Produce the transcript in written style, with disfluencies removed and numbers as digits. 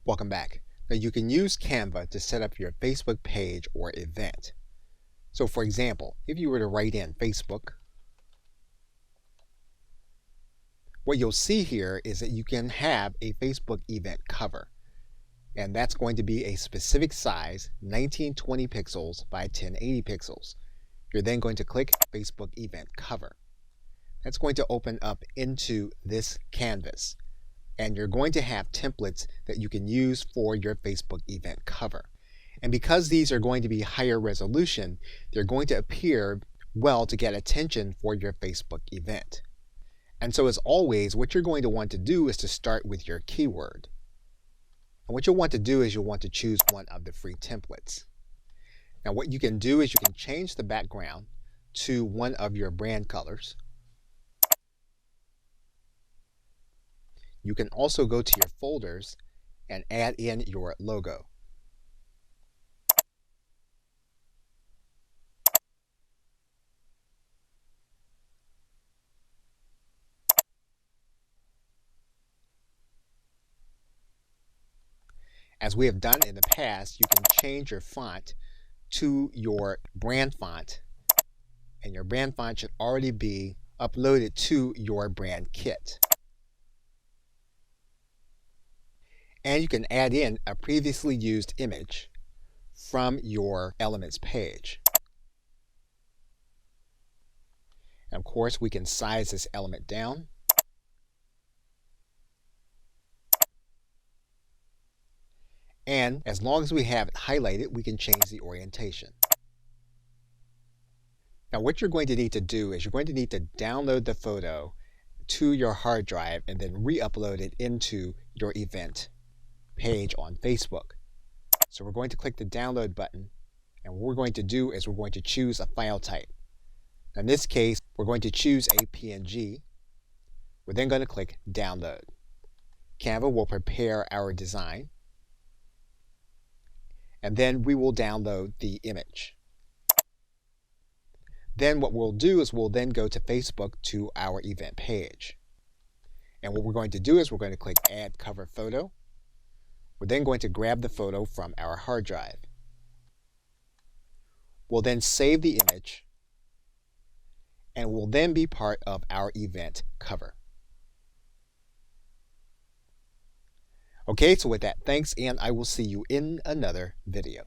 Welcome back. Now you can use Canva to set up your Facebook page or event. So for example, if you were to write in Facebook, what you'll see here is that you can have a Facebook event cover. And that's going to be a specific size, 1920 pixels by 1080 pixels. You're then going to click Facebook event cover. That's going to open up into this canvas. And you're going to have templates that you can use for your Facebook event cover. And because these are going to be higher resolution, they're going to appear well to get attention for your Facebook event. And so as always, what you're going to want to do is to start with your keyword. And what you'll want to do is you'll want to choose one of the free templates. Now what you can do is you can change the background to one of your brand colors. You can also go to your folders and add in your logo. As we have done in the past, you can change your font to your brand font, and your brand font should already be uploaded to your brand kit. And you can add in a previously used image from your Elements page. And of course, we can size this element down. And as long as we have it highlighted, we can change the orientation. Now what you're going to need to do is you're going to need to download the photo to your hard drive and then re-upload it into your event page on Facebook. So we're going to click the download button, and what we're going to do is we're going to choose a file type. In this case, we're going to choose a PNG. We're then going to click download. Canva will prepare our design, and then we will download the image. Then what we'll do is we'll then go to Facebook to our event page. And what we're going to do is we're going to click Add Cover Photo. We're then going to grab the photo from our hard drive. We'll then save the image, and will then be part of our event cover. Okay, so with that, thanks, and I will see you in another video.